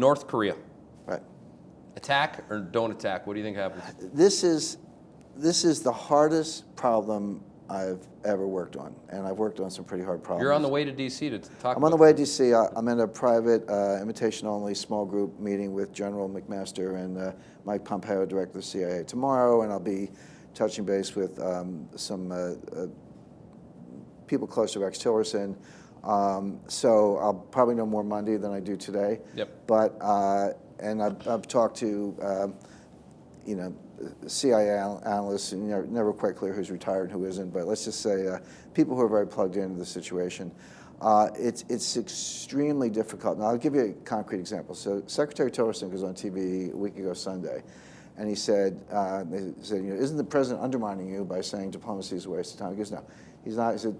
North Korea. Right. Attack or don't attack? What do you think happens? This is the hardest problem I've ever worked on, and I've worked on some pretty hard problems. You're on the way to D.C. to talk I'm on the way to D.C. I'm in a private, invitation-only small group meeting with General McMaster and Mike Pompeo, director of the CIA, tomorrow, and I'll be touching base with some people close to Rex Tillerson. So I'll probably know more Monday than I do today. Yep. But and I've talked to CIA analysts, and never quite clear who's retired and who isn't, but let's just say people who are very plugged into the situation. It's extremely difficult. Now, I'll give you a concrete example. So Secretary Tillerson was on TV a week ago Sunday, and he said, isn't the president undermining you by saying diplomacy is a waste of time? He goes, no, he's not. He said,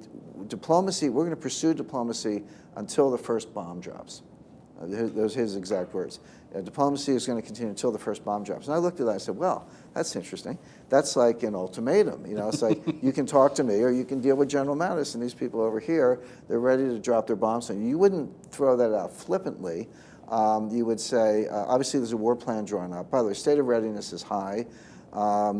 diplomacy, we're going to pursue diplomacy until the first bomb drops. Those are his exact words. Diplomacy is going to continue until the first bomb drops. And I looked at that and I said, well, that's interesting. That's like an ultimatum. It's like you can talk to me or you can deal with General Mattis, and these people over here, they're ready to drop their bombs on you. You wouldn't throw that out flippantly. You would say, obviously there's a war plan drawn up. By the way, state of readiness is high. A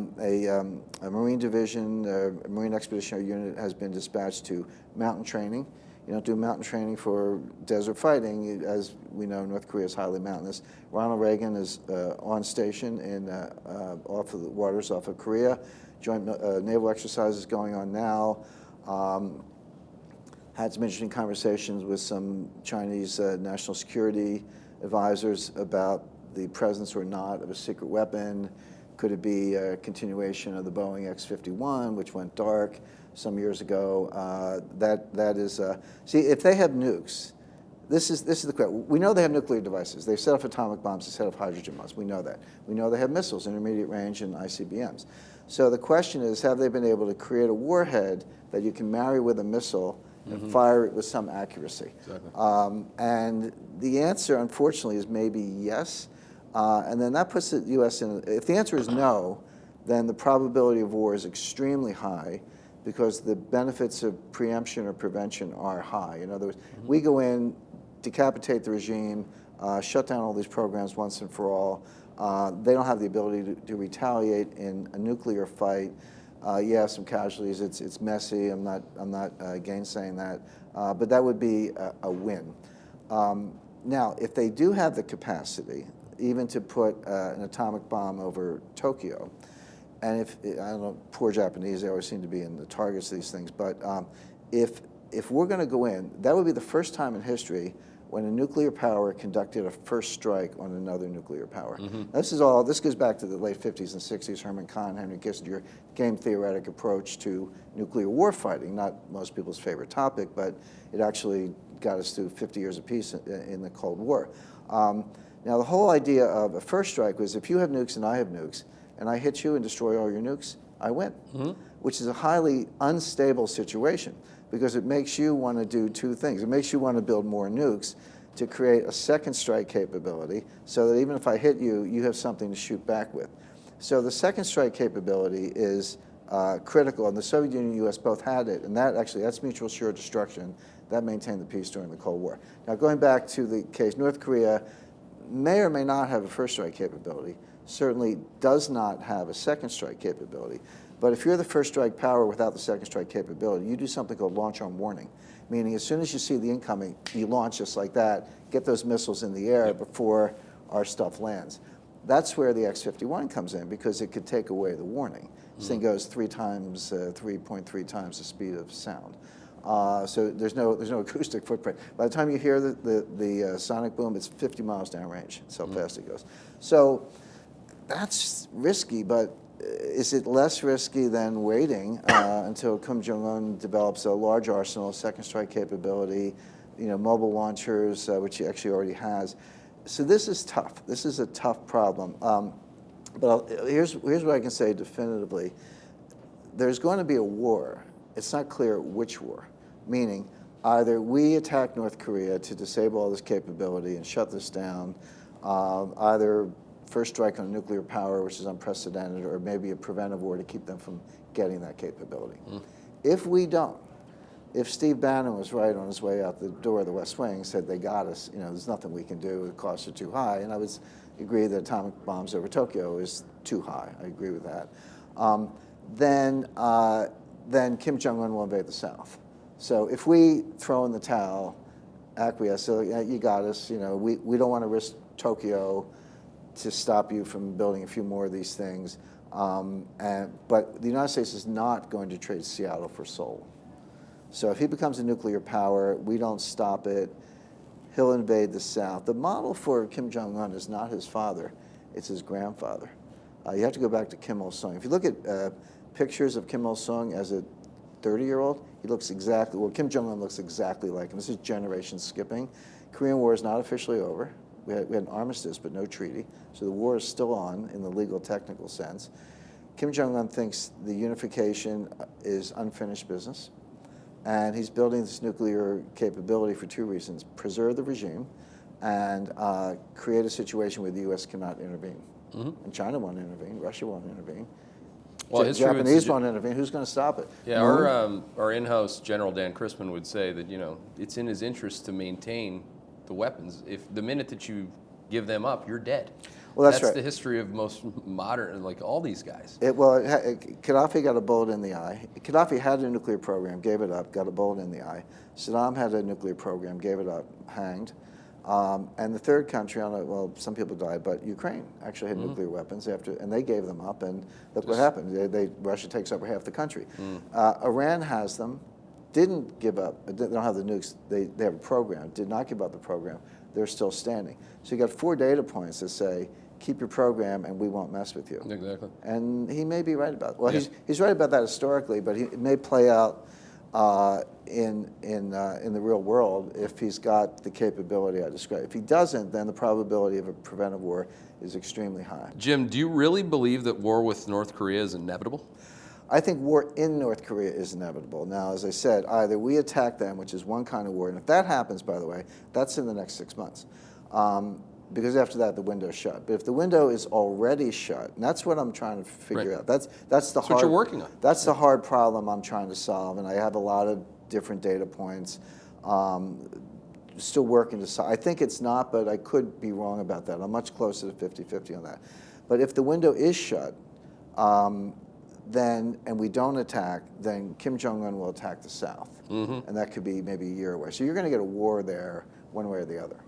Marine division, a Marine Expeditionary Unit has been dispatched to mountain training. You don't do mountain training for desert fighting. As we know, North Korea is highly mountainous. Ronald Reagan is on station off of the waters off of Korea. Joint naval exercises going on now. Had some interesting conversations with some Chinese national security advisors about the presence or not of a secret weapon. Could it be a continuation of the Boeing X-51, which went dark some years ago? That is see, if they have nukes, this is the question. We know they have nuclear devices. They've set off atomic bombs. They set off hydrogen bombs. We know that. We know they have missiles, intermediate range, and ICBMs. So the question is, have they been able to create a warhead that you can marry with a missile and fire it with some accuracy? Exactly. And the answer, unfortunately, is maybe yes. And then that puts the U.S. in, if the answer is no, then the probability of war is extremely high because the benefits of preemption or prevention are high. In other words, we go in, decapitate the regime, shut down all these programs once and for all. They don't have the ability to retaliate in a nuclear fight. Yeah, some casualties. It's messy. I'm not gainsaying that, but that would be a win. Now, if they do have the capacity, even to put an atomic bomb over Tokyo, and if I don't know, poor Japanese, they always seem to be in the targets of these things. But if we're going to go in, that would be the first time in history when a nuclear power conducted a first strike on another nuclear power. This goes back to the late 50s and 60s, Herman Kahn, Henry Kissinger, game theoretic approach to nuclear war fighting, not most people's favorite topic, but it actually got us through 50 years of peace in the Cold War. Now, the whole idea of a first strike was if you have nukes and I have nukes, and I hit you and destroy all your nukes, I win, which is a highly unstable situation because it makes you want to do two things. It makes you want to build more nukes to create a second strike capability so that even if I hit you, you have something to shoot back with. So the second strike capability is critical, and the Soviet Union and the US both had it, and that's mutual assured destruction. That maintained the peace during the Cold War. Now, going back to the case, North Korea may or may not have a first strike capability, certainly does not have a second strike capability. But if you're the first strike power without the second strike capability, you do something called launch on warning, meaning as soon as you see the incoming, you launch just like that, get those missiles in the air before our stuff lands. That's where the X-51 comes in because it could take away the warning. This thing goes 3.3 times the speed of sound. So there's no acoustic footprint. By the time you hear the sonic boom, it's 50 miles downrange. That's how fast it goes. So that's risky, but is it less risky than waiting until Kim Jong-un develops a large arsenal, second strike capability, mobile launchers, which he actually already has? So this is tough. This is a tough problem. But here's what I can say definitively. There's going to be a war. It's not clear which war, meaning either we attack North Korea to disable all this capability and shut this down, either first strike on nuclear power, which is unprecedented, or maybe a preventive war to keep them from getting that capability. If we don't, if Steve Bannon was right on his way out the door of the West Wing, said they got us, there's nothing we can do, the costs are too high, and I would agree that atomic bombs over Tokyo is too high. I agree with that. Then Kim Jong-un will invade the South. So if we throw in the towel, acquiesce, so yeah, you got us, we don't want to risk Tokyo to stop you from building a few more of these things. But the United States is not going to trade Seattle for Seoul. So if he becomes a nuclear power, we don't stop it, he'll invade the South. The model for Kim Jong-un is not his father, it's his grandfather. You have to go back to Kim Il-sung. If you look at pictures of Kim Il-sung as a 30-year-old, he looks exactly, well, Kim Jong-un looks exactly like him. This is generation skipping. Korean War is not officially over. We had an armistice, but no treaty. So the war is still on in the legal, technical sense. Kim Jong-un thinks the unification is unfinished business. And he's building this nuclear capability for two reasons: preserve the regime and create a situation where the U.S. cannot intervene. Mm-hmm. And China won't intervene, Russia won't intervene. Well, Japanese won't intervene. Who's going to stop it? Yeah, our in-house General Dan Chrisman would say that it's in his interest to maintain the weapons. If the minute that you give them up, you're dead. Well, that's right. The history of most modern, like all these guys. Gaddafi got a bullet in the eye. Gaddafi had a nuclear program, gave it up, got a bullet in the eye. Saddam had a nuclear program, gave it up, hanged. And the third country some people died, but Ukraine actually had nuclear weapons and they gave them up, and look what happened. Russia takes over half the country. Iran has them, didn't give up, they don't have the nukes, they have a program, did not give up the program, they're still standing. So you got 4 data points that say, keep your program and we won't mess with you. Exactly. And he may be right about it. Well, he's right about that historically, but it may play out in the real world if he's got the capability I described. If he doesn't, then the probability of a preventive war is extremely high. Jim, do you really believe that war with North Korea is inevitable? I think war in North Korea is inevitable. Now, as I said, either we attack them, which is one kind of war, and if that happens, by the way, that's in the next 6 months. Because after that, the window's shut. But if the window is already shut, and that's what I'm trying to figure out. That's what you're working on. That's the hard problem I'm trying to solve, and I have a lot of different data points. Still working to solve. I think it's not, but I could be wrong about that. I'm much closer to 50-50 on that. But if the window is shut, and we don't attack, then Kim Jong-un will attack the South. Mm-hmm. And that could be maybe a year away. So you're going to get a war there one way or the other.